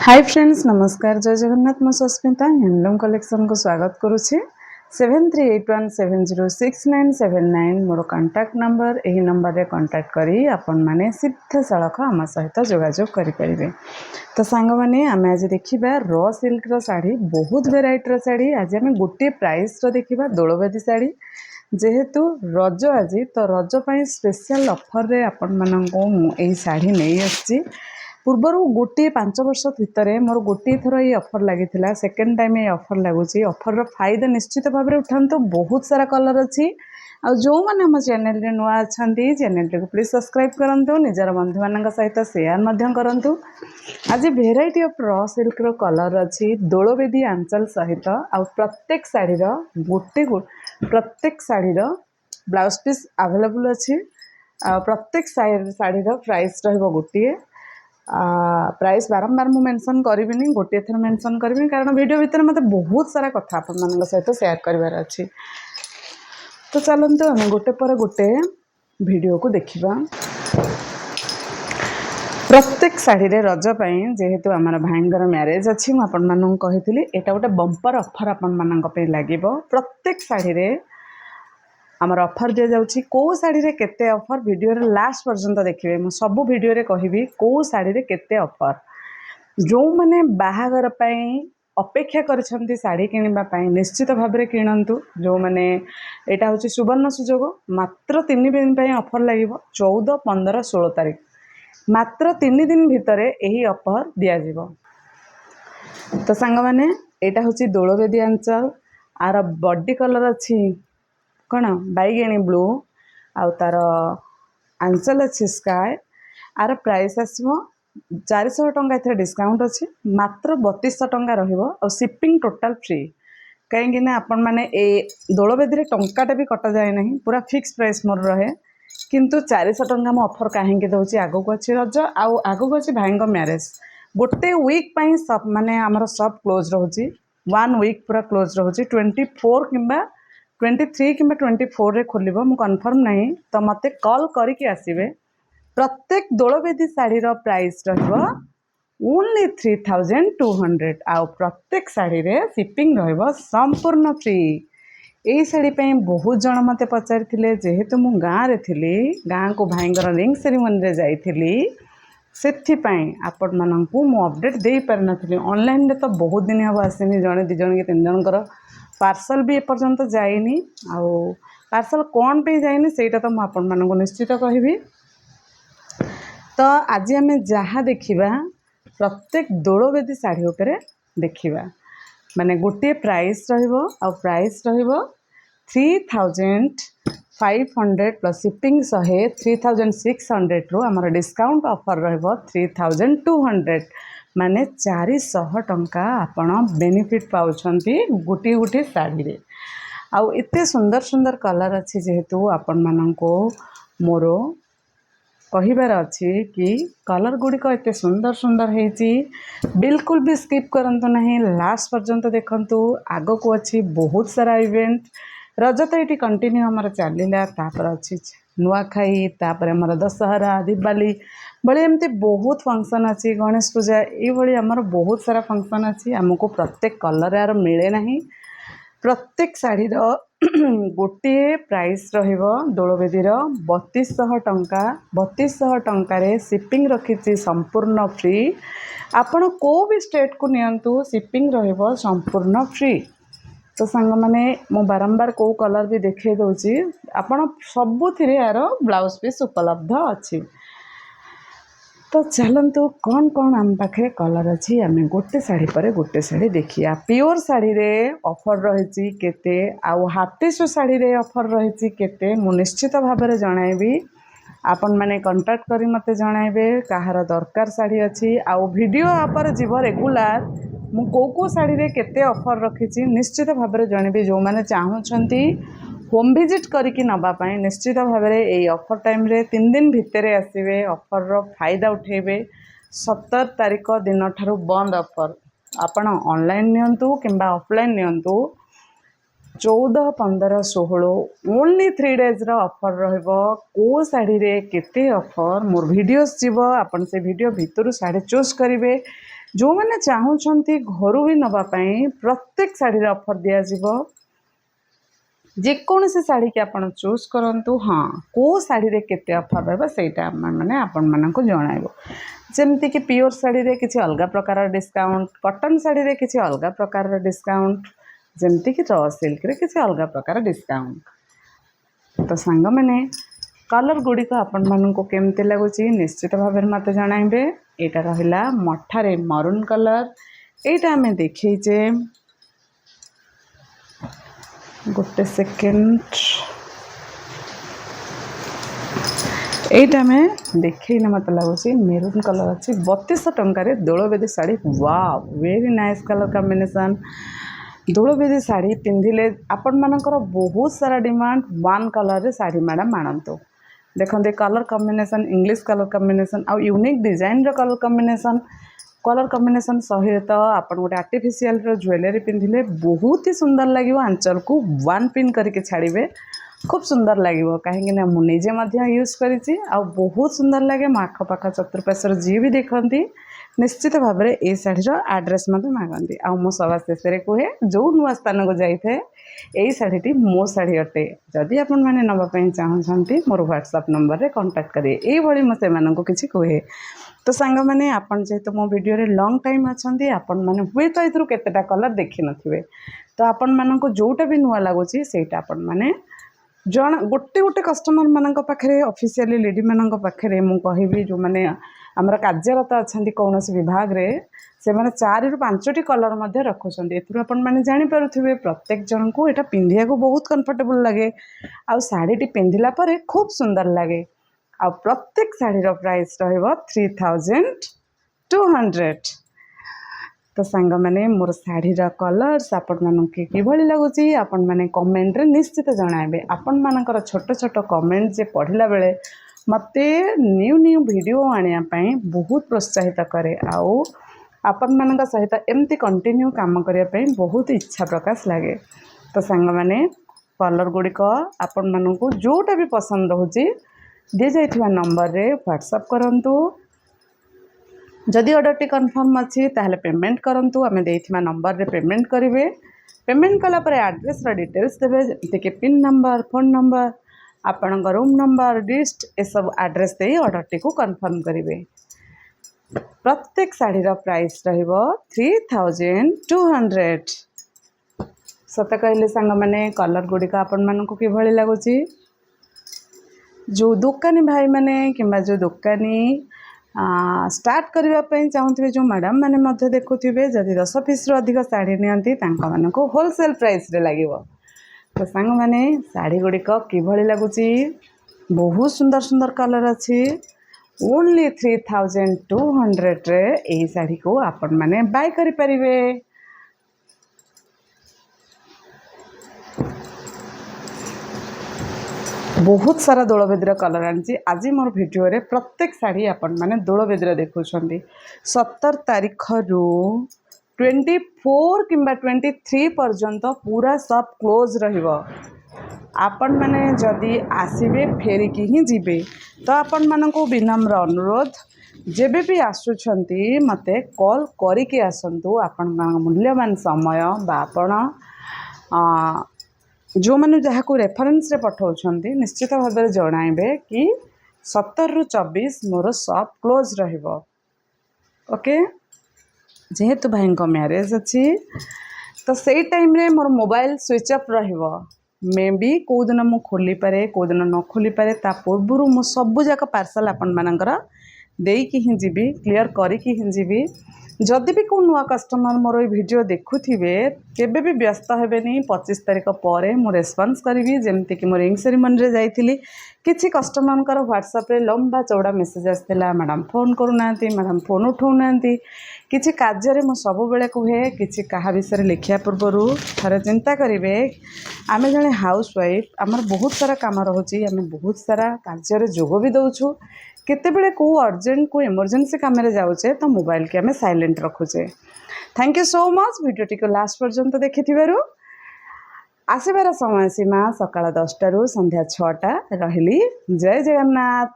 Hi friends नमस्कार जय जगन्नाथ मो सस्मिता हैंडलूम कलेक्शन को स्वागत करुच्ची 7381706979 मोर कांटेक्ट नंबर यही नंबर रे कांटेक्ट करी आपण माने सीधा सड़क आम सहित जोगाजोग करें। तो सांग माने आमे आज देखिबा रॉ सिल्क रो साड़ी बहुत वेराइटी रो साड़ी आज आमे गोटे प्राइस रो देखिबा दोलवेदी साड़ी जेहेतु रज आज तो रज पई स्पेशल ऑफर रे आपण माननको एही साड़ी नहीं आछि। पूर्वर गोटे 5 वर्ष भितर मोर गोटे थर ये ऑफर लगी सेकेंड टाइम ये ऑफर लगुच ऑफर फायदा निश्चित भाव में उठातु बहुत सारा कलर अच्छी आ जो मैंने आम चैनल नुआ अच्छा चैनल को प्लीज सब्सक्राइब करूँ निजर बंधु मान सहित सेयार करूँ। आज भेराइटी ऑफ रॉ सिल्क रो कलर अच्छी दोलवेदी आंचल सहित आ प्रत्येक शाढ़ी गोटे प्रत्येक शाढ़ी ब्लाउज पीस अवेलेबल अच्छी प्रत्येक शाढ़ी प्राइस रोटे प्राइस बारंबार मु मेंशन करी गोटे थर मेंशन करी कारण वीडियो भितर मत बहुत सारा कथा आपण मान सहित शेयर करार अच्छी। तो चलते आम गोटे पर गोटे वीडियो को देखा। प्रत्येक शाढ़ी रे रज पई जेहेतु आमर भाईंगर मैरेज अच्छी मुझे कही एटा गोटे बंपर ऑफर आपण मानक पे लागिबो। प्रत्येक शाढ़ी रे आमर ऑफर दि जाउछि को शाढ़ी रे केते ऑफर वीडियो रे लास्ट पर्यंत देखिए मु सब वीडियो रे कहबी को शाढ़ी रे केते ऑफर जो माने बाहागर पई अपेक्षा करिसंती साड़ी किनिबा पई निश्चित भाव में किणंतु। जो माने एटा होछि सुवर्ण सुजोग मात्र 3 दिन पई ऑफर लागिबो 14, 15, 16 तारिख मात्र 3 दिन भितर यही ऑफर दिया जिवो। तो सांग माने एटा होछि दोलवेदी आंचल आर बॉडी कलर अछि कौन बैगेणी ब्लू आउ तार आंचल अच्छी स्काय आर प्राइस आसो 400 टंका थे डिस्काउंट अच्छी मात्र 3200 टंका रहिबो और शिपिंग टोटल फ्री कहीं आपण माने ए दोलवेदी टंकाटा भी कटा जाए नहीं पूरा फिक्स प्राइस मोर रहे किंतु 400 टंका मो ऑफर कहीं दौर आगू अच्छी रज आगू अच्छी भाई मैरेज गोटे वीक सब माने आमर सब क्लोज रोचे 1 वीक पूरा क्लोज रोचे 24 किंबा 23 कि 24 रे खोलिबो मु कन्फर्म नहीं तो मते कॉल करके आसीबे। प्रत्येक दोलवेदी साड़ी रो प्राइस रहिबो ओनली 3200 आ प्रत्येक साड़ी रे शिपिंग रहिबो संपूर्ण फ्री। एही साड़ी पे बहुत जन मते पचारिथिले जेहेतु मु गाँ रे थिली गाँ को भाईंगर रिंग सेरेमनी रे जाइथिली सेथिपाई आपण माननकु मु अपडेट देई पार नथिली ऑनलाइन रे तो बहुत दिन हबो आसीनी जणे 2 जण के 3 जनकर पार्सल भी एपर्यंत जाइनी आउ पार्सल कौन पे जाइनी सेटा तो आपण माननकु निश्चित कहबी। तो आज आम जहाँ देखा प्रत्येक दोलवेदी साड़ी उपरे देखा माने गोटे प्राइस रहिबो आ प्राइस रहिबो 3500 प्लस शिपिंग सहे 3600 रु आमर डिस्काउंट ऑफर रहिबो 3200 माने 400 टंका आपण बेनिफिट पाउछंती गोटे गोटे साड़ी रे। आउ एते सुंदर सुंदर कलर अच्छी जेहेतु आपण माननको मोर कहिबार अच्छी कि कलर गुड़िक एते सुंदर सुंदर हेची बिल्कुल भी स्किप करंतु नहीं लास्ट पर्यंत देखंतु आगो को अच्छी बहुत सारा इवेंट रज तो ये कंटिन्यू आमर चलला तापर अच्छी नुआखाई तापर आमर दशहरा दिवाली बड़े एमती बहुत फंक्शन अच्छी गणेश पूजा ये आमर बहुत सारा फंक्शन अच्छी आमको प्रत्येक कलर यार मिले नहीं प्रत्येक शाढ़ी गोटे प्राइस रहिबो दोलवेदी 3200 टंका 3200 टंका रे शिपिंग रखी संपूर्ण फ्री आपण को भी स्टेट को नियंतु शिपिंग रहिबो संपूर्ण फ्री। तो सांग माने मो बारंबार को कलर भी देखे दउची आपण सबुथिरे यार ब्लाउज पीस उपलब्ध अच्छी। तो चलतु कौन कौन आम पाखे कलर अच्छी आम गोटे शाढ़ी पर गोटे शाढ़ी देखिया। प्योर शाढ़ी रे ऑफर रही केते आउ हाफ टिश्यू शाढ़ी रे ऑफर रही केते मु निश्चित भाव में जनइबी आपण माने कांटेक्ट करी मते जनइबे कहार दरकार शाढ़ी अच्छी आउ वीडियो पर जीव रेगुलर मु को शाढ़ी रे केते ऑफर रखी निश्चित भाव में जनइबी जो माने चाहूछंती होम विजिट करके नवापाई निश्चित भाव में यही ऑफर टाइम रे 3 दिन भितर आसवे ऑफर रो फायदा उठेबे। 17 तारिख दिन ठारू बंद ऑफर आपण ऑनलाइन नियंतु किंबा ऑफलाइन नियंतु 14, 15, 16 ओनली 3 डेज रो ऑफर रहिबो। को साड़ी रे केते ऑफर मोर वीडियोस जीवो आपण से वीडियो भितरु साड़ी चूज करिवे जो मैंने चाहूँगी घर भी नापी प्रत्येक शाढ़ी ऑफर दिया जेकोसी शाढ़ी की आपड़ चूज करूँ हाँ कौ शाढ़ी रे केते ऑफर रहा सेटा मैंने आपण मानक जनइबो जमती कि प्योर शाढ़ी रे किसी अलग प्रकार डिस्काउंट कॉटन शाढ़ी रे किसी अलग प्रकार डिस्काउंट जमती कि रॉ सिल्क रे किसी अलग प्रकार डिस्काउंट। तो सांग मैंने कलर गुड़िक आपण मानक केमती लगुच निश्चित भाव में मत जनइबे। यहाँ रहा मठारे मरून कलर यहाँ आम देखीचे गोटे सेकेंड यहाँ आम देखने मत लगुच मेरून कलर अच्छी 3200 टंकार दोलबेदी शाढ़ी wow very nice colour combination दोलबेदी शाढ़ी पिंधिले आपण मानकर बहुत सारा डिमांड वन कलर रे शाढ़ी मैडम आनतु देखते colour combination English colour combination आउ यूनिक डिजाइन रो कलर कॉम्बिनेशन सहित आपण गोटे आर्टिफिशियल ज्वेलरी पिंधिले बहुत ही सुंदर लगे आंचल को वन पिन करके छाड़े खूब सुंदर लगे कहीं मुझे यूज करी बहुत सुंदर लगे मो आखपाख चतुर्पार्श्वर जी भी देखती निश्चित भाव में ये शाढ़ीर आड्रेस मत मागती आ मो सभा शेष में कहे जो नुआ स्थान को जाए यही शाढ़ीटी मो शाढ़ी अटे जदि आपण मैंने नापी चाहूँगी मोर व्हाट्सएप नंबर रे कांटेक्ट करें ये मुझे किसी कहे। तो सांग मैंने आपन जेहेतु मो वीडियो रे लॉन्ग टाइम अच्छा आपण मैंने हुए तो ये केतेटा कलर देखी नथिबे तो आपण मानक जोटा भी नुआ लगुच सेटा आपण मैंने जन गोटे गोटे कस्टमर मानक पाखे ऑफिशियली लेडी मानक पाखे मु कहबी जो मैंने आमर कार्यरत अच्छा कौन विभाग रे से मैंने 4 ରୁ 5टी कलर मध्य रखुंट एथुर आपण मैंने जानीपे प्रत्येक जन को यहाँ पिंधिया को बहुत कंफर्टेबल लगे आ शाढ़ीटी पिंधिला परे खूब सुंदर लगे आ प्रत्येक शाढ़ीर प्राइस रहिबो 3200। तो सांग मैंने मोर शाढ़ीर कलर्स आपण मानक किभली लगुच आपण मैंने कमेंट रे निश्चित जणाइबे आपण मानकर छोट छोट कमेंट जे पढ़िला बेले मते न्यू न्यू वीडियो आनिया पई बहुत प्रोत्साहित करे आउ आपण मानक सहित एमती कंटिन्यू काम करिया पई बहुत इच्छा प्रकाश लगे। तो सांग मैंने कलर गुड़िक आपण मानक जोटा भी पसंद रोचे दी जाइथिबा नंबर रे व्हाट्सएप करंतु जदि ऑर्डर टी कन्फर्म अच्छी ताहले पेमेंट करंतु आमे देइथिबा नंबर रे पेमेंट करिवे पेमेंट कला परे एड्रेस रो डिटेल्स देबे जति के पिन नंबर फोन नंबर आपण रूम नंबर लिस्ट ए सब एड्रेस दे ऑर्डर टी को कन्फर्म करिवे। प्रत्येक शाढ़ीर प्राइस रहिबो 3200। सत कहले सांग मैंने कलर गुड़िक आपण मानक किभली लगुच जो दुकानी भाई माने किंबा जो दुकानी स्टार्ट करने चाहूँगे जो मैडम मैंने मध्य देखुवे जदि 10 पीस अधिक शाढ़ी नियंती तांका मानक होलसेल प्राइस रे लागिवो। तो सांग मैंने शाढ़ी गुड़िक किभली लगुच बहुत सुंदर सुंदर कलर अच्छी ओनली 3200 रे यही शाढ़ी को आपण मैंने बाय करि परिबे। बहुत सारा दोलबेदीर कलर आनी आज मोर भिडियो रे प्रत्येक शाढ़ी आपण मैंने दोलबेदीर देखुं 17 तारीख रु 24 किंबा 23 पर्यंत पूरा सब क्लोज रहिबो। आपण मैंने जदि आसबे फेरिकी ही जीवे तो आपण मानक विनम्र अनुरोध जेबे भी आसुछंती मते कॉल करिके आसंतु आपण मूल्यवान समय बा आपण जो मैंने जहाँ को रेफरेंस रे पठाउछंती निश्चित भाव में जणाइबे कि 17 ରୁ 24 मोर शॉप क्लोज रहिबो। ओके जेहेतु भाई को मैरिज अच्छी तो सही टाइम रे मोर मोबाइल स्विच ऑफ रहिबो मे बी कौ दिन मु खोली पारे कौ दिन न खोली पारे ता पूर्व मु सबु जाक पार्सल आपण मानकर देकी ही जीवी क्लियर करिकी ही जीवी। जदि भी को नुआ कस्टमर मोर ये वीडियो देखुथिबे केबे भी व्यस्त हेबेनी 25 तारीख पर मु रेस्पॉन्स करी जमती कि मोर रिंग सेरेमनी रे जाइथिली किछि कस्टमर व्हाट्सएप रे लंबा चौड़ा मेसेज आसला मैडम फोन करूना मैडम फोन उठाऊना किछि कार्य मु सब बेले कहे किछि कहा विषय लिखिया पूर्व थरे चिंता करेंगे आमे जने हाउस वाइफ आमर बहुत सारा काम रोचे आम बहुत सारा कार्य जोग भी दौचु केतेबेले को अर्जेंट को इमरजेंसी कम जाऊे तो मोबाइल के आम साइलेंट रखुचे। थैंक यू सो मच वीडियोटी को लास्ट पर्यंत देखि आसबार समय सीमा सकाळ 10 ରୁ ସନ୍ଧ୍ୟା 6ଟା रही। जय जगन्नाथ।